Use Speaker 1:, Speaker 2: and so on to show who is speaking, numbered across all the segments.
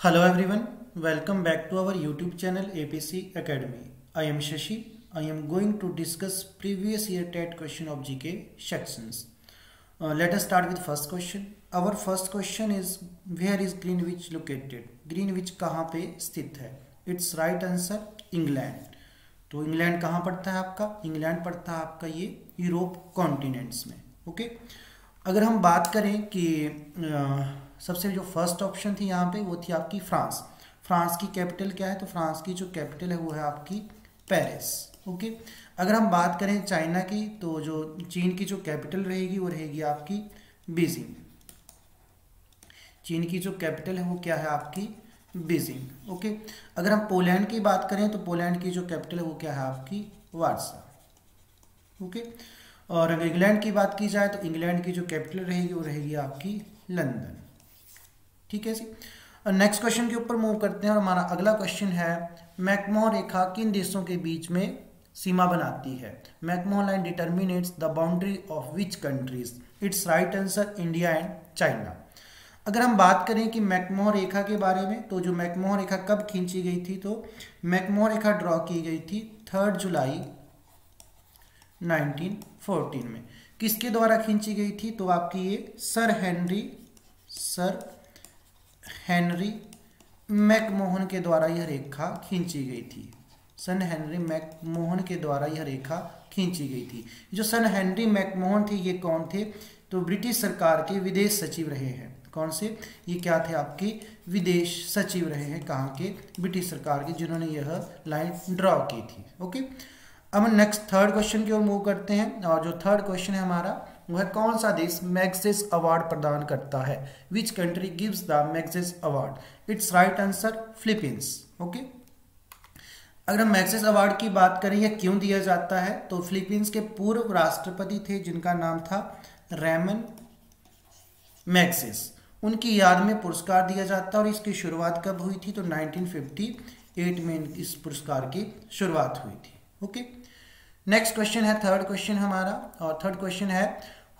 Speaker 1: Hello everyone, welcome back to our YouTube channel APC Academy. I am Shashi. I am going to discuss previous year TET question of GK sections. Let us start with first question. Our first question is where is Greenwich located? Greenwich कहाँ पे स्थित है? Its right answer England. तो England कहाँ पड़ता है आपका? England पड़ता है आपका ये यूरोप कॉन्टिनेंट्स में. ओके. अगर हम बात करें कि सबसे जो फर्स्ट ऑप्शन थी यहाँ पे वो थी आपकी फ्रांस. फ्रांस की कैपिटल क्या है? तो फ्रांस की जो कैपिटल है वो है आपकी पेरिस. ओके. अगर हम बात करें चाइना की तो जो चीन की जो कैपिटल रहेगी वो रहेगी आपकी बीजिंग. चीन की जो कैपिटल है वो क्या है आपकी बीजिंग. ओके. अगर हम पोलैंड की बात करें तो पोलैंड की जो कैपिटल है वो क्या है आपकी वार्सा. ओके. और अगर इंग्लैंड की बात की जाए तो इंग्लैंड की जो कैपिटल रहेगी वो रहेगी आपकी लंदन. ठीक है जी. नेक्स्ट क्वेश्चन के ऊपर मूव करते हैं और हमारा अगला क्वेश्चन है मैकमोहन रेखा किन देशों के बीच में सीमा बनाती है? McMahon line determinates the boundary of which countries? It's right answer India and China. अगर हम बात करें कि मैकमोहन रेखा के बारे में तो जो मैकमोहन रेखा कब खींची गई थी तो मैकमोहन रेखा ड्रॉ की गई थी 3 जुलाई 1914 में. किसके द्वारा खींची गई थी? तो आपकी ये सर हेनरी मैकमोहन के द्वारा यह रेखा खींची गई थी. सन हेनरी मैकमोहन के द्वारा यह रेखा खींची गई थी. जो सन हेनरी मैकमोहन थे ये कौन थे? तो ब्रिटिश सरकार के विदेश सचिव रहे हैं. कौन से? ये क्या थे आपके विदेश सचिव रहे हैं. कहाँ के? ब्रिटिश सरकार के, जिन्होंने यह लाइन ड्रॉ की थी. ओके. अब हम नेक्स्ट थर्ड क्वेश्चन की ओर मूव करते हैं और जो थर्ड क्वेश्चन है हमारा वह कौन सा देश मैग्सेस अवार्ड प्रदान करता है? Which country gives the Magsaysay award? It's right answer Philippines. Okay. अगर हम मैग्सेस अवार्ड की बात करें यह क्यों दिया जाता है तो फिलीपींस के पूर्व राष्ट्रपति थे जिनका नाम था रेमन मैग्सेस. उनकी याद में पुरस्कार दिया जाता है और इसकी शुरुआत कब हुई थी? तो 1958 में इस पुरस्कार की शुरुआत हुई थी. ओके. नेक्स्ट क्वेश्चन है थर्ड क्वेश्चन हमारा और थर्ड क्वेश्चन है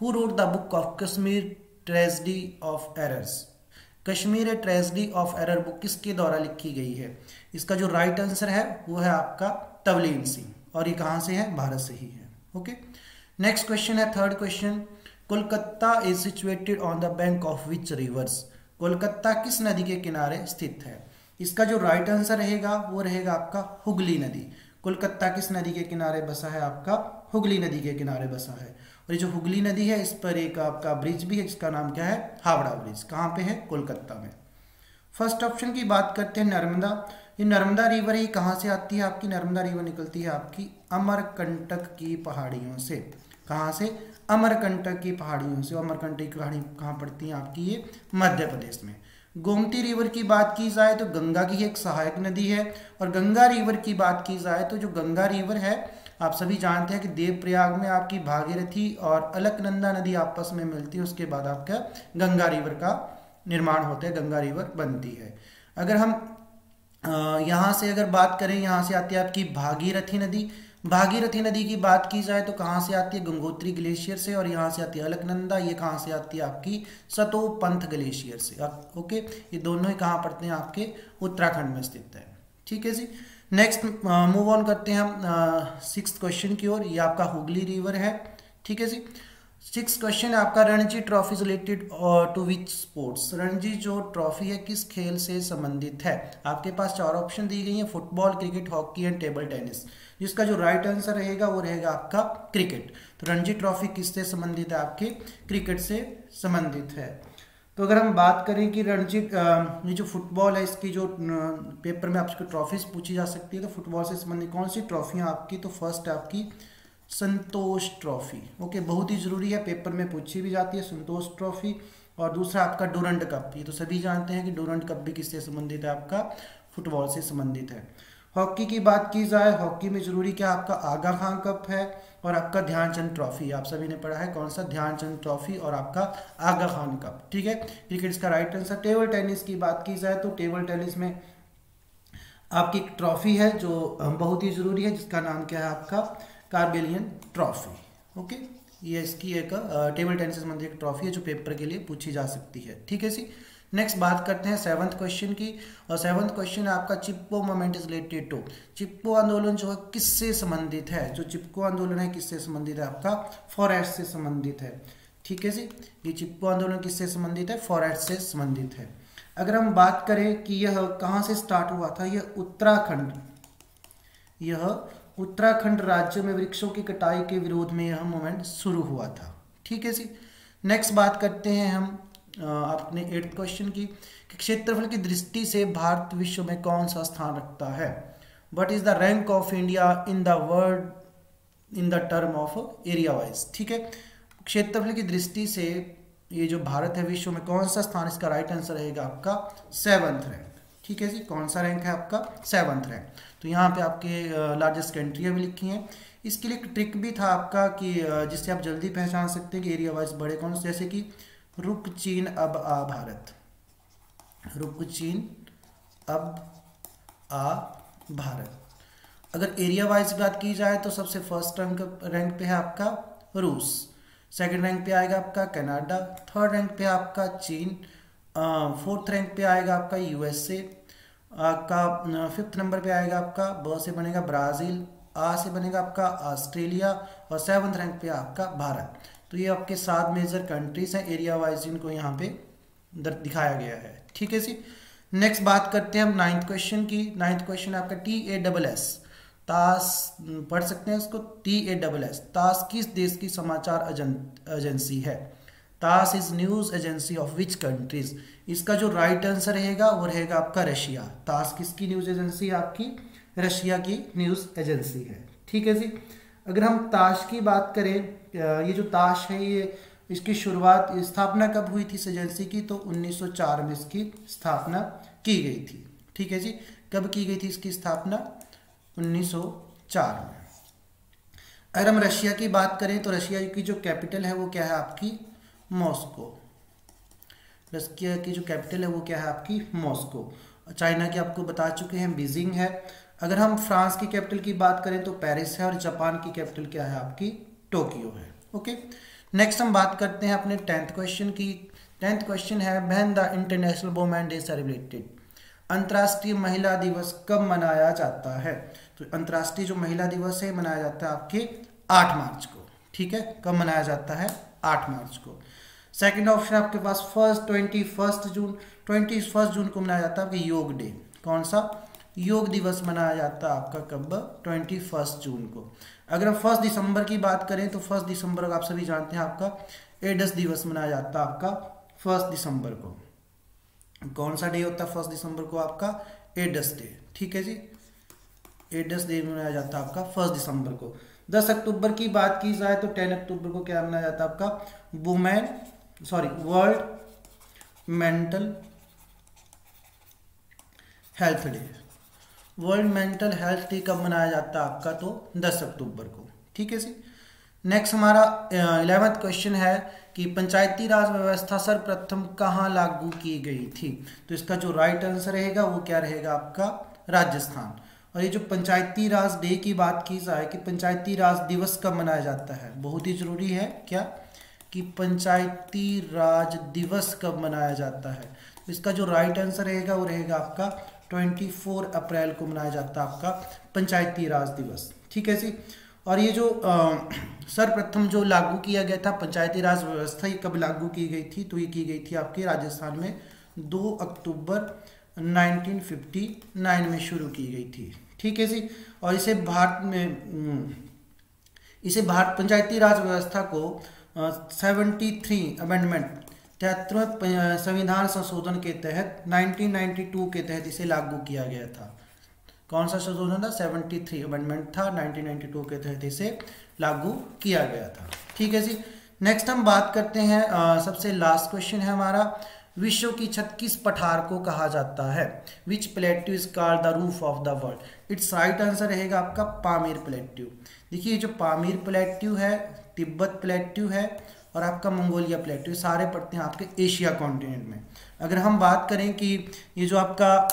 Speaker 1: who wrote the book of Kashmir tragedy of errors? Kashmir a tragedy of error book किसके द्वारा लिखी गई है? इसका जो राइट आंसर है वो है आपका तवलीन सिंह और ये कहाँ से है? भारत से ही है. ओके. नेक्स्ट क्वेश्चन है third question Kolkata is situated on the bank of which reverse? Kolkata किस नदी के किनारे स्थित है? इसका जो राइट आंसर रहेगा वो रहेगा आपका हुगली नदी. कोलकाता किस नदी के किनारे बसा है? आपका हुगली नदी के किनारे बसा है. और ये जो हुगली नदी है इस पर एक आपका ब्रिज भी है जिसका नाम क्या है? हावड़ा ब्रिज. कहाँ पे है? कोलकाता में. फर्स्ट ऑप्शन की बात करते हैं नर्मदा. ये नर्मदा रिवर ही कहाँ से आती है? आपकी नर्मदा रिवर निकलती है आपकी अमरकंटक की पहाड़ियों से. कहाँ से? अमरकंटक की पहाड़ियों से. अमरकंटक की पहाड़ी कहाँ पड़ती है? आपकी ये मध्य प्रदेश में. गोमती रिवर की बात की जाए तो गंगा की एक सहायक नदी है. और गंगा रिवर की बात की जाए तो जो गंगा रिवर है आप सभी जानते हैं कि देवप्रयाग में आपकी भागीरथी और अलकनंदा नदी आपस में मिलती है. उसके बाद आपका गंगा रिवर का निर्माण होता है, गंगा रिवर बनती है. अगर हम यहाँ से अगर बात करें, यहाँ से आती है आपकी भागीरथी नदी. भागीरथी नदी की बात की जाए तो कहाँ से आती है? गंगोत्री ग्लेशियर से. और यहाँ से आती है अलकनंदा. ये कहाँ से आती है? आपकी सतोपंथ ग्लेशियर से. ओके. ये दोनों ही कहाँ पड़ते हैं? आपके उत्तराखंड में स्थित है. ठीक है जी. नेक्स्ट मूव ऑन करते हैं हम सिक्स्थ क्वेश्चन की ओर. ये आपका हुगली रिवर है. ठीक है जी. सिक्स क्वेश्चन है आपका Ranji trophy related to which sports? Ranji जो ट्रॉफी है किस खेल से संबंधित है? आपके पास चार ऑप्शन दी गई है football, cricket, hockey and table tennis. जिसका जो राइट आंसर रहेगा वो रहेगा आपका क्रिकेट. तो रणजी ट्रॉफी किससे संबंधित है? आपके क्रिकेट से संबंधित है. तो अगर हम बात करें कि रणजी ये जो फुटबॉल है इसकी जो पेपर में आपको ट्रॉफीज पूछी जा सकती है तो फुटबॉल से संबंधित कौन सी ट्रॉफियाँ आपकी? तो फर्स्ट है आपकी संतोष ट्रॉफी. ओके. बहुत ही जरूरी है, पेपर में पूछी भी जाती है संतोष ट्रॉफी. और दूसरा आपका डूरंड कप. ये तो सभी जानते हैं कि डूरंड कप भी किससे संबंधित है? आपका फुटबॉल से संबंधित है. हॉकी की बात की जाए, हॉकी में जरूरी क्या? आपका आगा खान कप है और आपका ध्यानचंद ट्रॉफी. आप सभी ने पढ़ा है कौन सा? ध्यानचंद ट्रॉफी और आपका आगा खान कप. ठीक है. क्रिकेट इसका राइट आंसर. टेबल टेनिस की बात की जाए तो टेबल टेनिस में आपकी एक ट्रॉफी है जो बहुत ही जरूरी है जिसका नाम क्या है? आपका कार्बेलियन ट्रॉफी. ओके. ये इसकी एक टेबल टेनिस से संबंधित एक ट्रॉफी है जो पेपर के लिए पूछी जा सकती है. ठीक है जी. नेक्स्ट बात करते हैं सेवंथ क्वेश्चन की, और सेवंथ क्वेश्चन है आपका चिपको मूवमेंट इज रिलेटेड टू। चिपको आंदोलन जो है किससे संबंधित है? जो चिपको आंदोलन है किससे संबंधित है? आपका फॉरेस्ट से संबंधित है। ठीक है जी, ये चिपको आंदोलन किससे संबंधित है? फॉरेस्ट से संबंधित है। अगर हम बात करें कि यह कहाँ से स्टार्ट हुआ था, यह उत्तराखंड राज्य में वृक्षों की कटाई के विरोध में यह मूवमेंट शुरू हुआ था। ठीक है जी। नेक्स्ट बात करते हैं हम अपने 8th क्वेश्चन की, कि क्षेत्रफल की दृष्टि से भारत विश्व में कौन सा स्थान रखता है? What is the rank of India in the world in the term of area wise. ठीक है, क्षेत्रफल की दृष्टि से ये जो भारत है विश्व में कौन सा स्थान, इसका राइट आंसर रहेगा आपका 7th रैंक। ठीक है जी, कौन सा रैंक है आपका? 7th rank. तो यहाँ पे आपके लार्जेस्ट कंट्रियाँ भी लिखी हैं। इसके लिए एक ट्रिक भी था आपका कि जिससे आप जल्दी पहचान सकते हैं कि एरिया वाइज बड़े कौन से, जैसे कि रुक चीन अब आ भारत, रुक चीन अब आ भारत। अगर एरिया वाइज बात की जाए तो सबसे फर्स्ट रैंक पे है आपका रूस, सेकंड रैंक पे आएगा आपका कनाडा, थर्ड रैंक पे आपका चीन, फोर्थ रैंक पे आएगा आपका यूएसए, का 5th नंबर पे आएगा आपका ब से बनेगा ब्राज़ील, आ से बनेगा आपका ऑस्ट्रेलिया, और 7th रैंक पे आपका भारत। तो ये आपके 7 मेजर कंट्रीज हैं एरिया वाइज जिनको यहाँ पे दिखाया गया है। ठीक है जी। नेक्स्ट बात करते हैं हम 9th क्वेश्चन की। 9th क्वेश्चन आपका TASS, तास पढ़ सकते हैं उसको, TASS, तास किस देश की समाचार एजेंसी है? TASS is news agency of which countries. इसका जो राइट आंसर रहेगा वो रहेगा आपका रशिया। तास किसकी न्यूज एजेंसी है? आपकी रशिया की न्यूज एजेंसी है। ठीक है जी। अगर हम ताश की बात करें, ये जो ताश है ये इसकी शुरुआत, स्थापना कब हुई थी इस एजेंसी की? तो 1904 में इसकी स्थापना की गई थी। ठीक है जी, कब की गई थी इसकी स्थापना? 1904 में। अगर हम रशिया की बात करें तो रशिया की जो कैपिटल है वो क्या है आपकी? मॉस्को। रशिया की जो कैपिटल है वो क्या है आपकी? मॉस्को। चाइना की आपको बता चुके हैं बीजिंग है। अगर हम फ्रांस की कैपिटल की बात करें तो पेरिस है, और जापान की कैपिटल क्या है आपकी? टोक्यो है। ओके, नेक्स्ट हम बात करते हैं अपने 10th क्वेश्चन की। 10th क्वेश्चन है when the international women day celebrated. अंतर्राष्ट्रीय महिला दिवस कब मनाया जाता है? तो अंतर्राष्ट्रीय जो महिला दिवस है मनाया जाता है आपके 8 मार्च को। ठीक है, कब मनाया जाता है? 8 मार्च को। सेकंड ऑप्शन आपके पास 21 जून। 21 जून को मनाया जाता है आपका योग डे। कौन सा? योग दिवस मनाया जाता है आपका कब? 21 जून को। अगर हम 1 दिसंबर की बात करें तो 1 दिसंबर को आप सभी जानते हैं आपका एड्स दिवस मनाया जाता है आपका 1 दिसंबर को। कौन सा डे होता है 1 दिसंबर को? आपका एड्स डे। ठीक है जी, एड्स डे मनाया जाता है आपका 1 दिसंबर को। 10 अक्टूबर की बात की जाए तो 10 अक्टूबर को क्या मनाया जाता है आपका? World mental health day. World mental health day कब मनाया जाता है आपका? तो 10 अक्टूबर को। ठीक है जी। नेक्स्ट हमारा 11th क्वेश्चन है कि पंचायती राज व्यवस्था सर्वप्रथम कहाँ लागू की गई थी? तो इसका जो राइट आंसर रहेगा वो क्या रहेगा आपका? राजस्थान। और ये जो पंचायती राज डे की बात की जाए कि पंचायती राज दिवस कब मनाया जाता है, बहुत ही जरूरी है क्या कि पंचायती राज दिवस कब मनाया जाता है। तो इसका जो राइट आंसर रहेगा वो रहेगा आपका 24 अप्रैल को मनाया जाता है आपका पंचायती राज दिवस। ठीक है जी। और ये जो सर्वप्रथम जो लागू किया गया था पंचायती राज व्यवस्था, ये कब लागू की गई थी? तो ये की गई थी आपके राजस्थान में 2 अक्टूबर 1959 में शुरू की गई थी। ठीक है जी। और इसे भारत पंचायती राज व्यवस्था को 73 अमेंडमेंट 73वें संविधान संशोधन के तहत 1992 के तहत इसे लागू किया गया था। कौन सा संशोधन था? 73 अमेंडमेंट था, 1992 के तहत इसे लागू किया गया था। ठीक है जी। नेक्स्ट हम बात करते हैं सबसे लास्ट क्वेश्चन है हमारा, विश्व की छत किस पठार को कहा जाता है? Which plateau is called the roof of the world. It's right answer रहेगा आपका पामीर प्लेट्यू। देखिए जो पामीर प्लेट्यू है, तिब्बत प्लेट्यू है और आपका मंगोलिया प्लेट्यू, सारे पड़ते हैं आपके एशिया कॉन्टिनेंट में। अगर हम बात करें कि ये जो आपका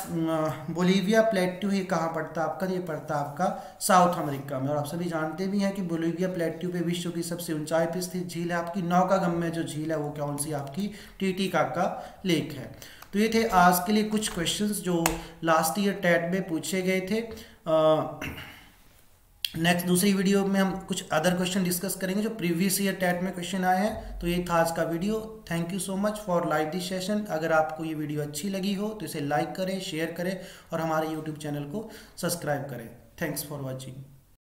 Speaker 1: बोलीविया प्लेट्यू है कहाँ पड़ता है आपका? ये पड़ता है आपका साउथ अमेरिका में। और आप सभी जानते भी हैं कि बोलीविया प्लेट्यू पे विश्व की सबसे ऊंचाई पर स्थित झील है आपकी नौकागम्य जो झील है वो कौन सी आपकी? टीटीकाका लेक है। तो ये थे आज के लिए कुछ क्वेश्चंस जो लास्ट ईयर टेट में पूछे गए थे। नेक्स्ट दूसरी वीडियो में हम कुछ अदर क्वेश्चन डिस्कस करेंगे जो प्रीवियस ईयर टेट में क्वेश्चन आए हैं। तो ये था आज का video. Thank you so much for like this session. अगर आपको ये वीडियो अच्छी लगी हो तो इसे लाइक करें, शेयर करें और हमारे यूट्यूब चैनल को सब्सक्राइब करें। Thanks for watching.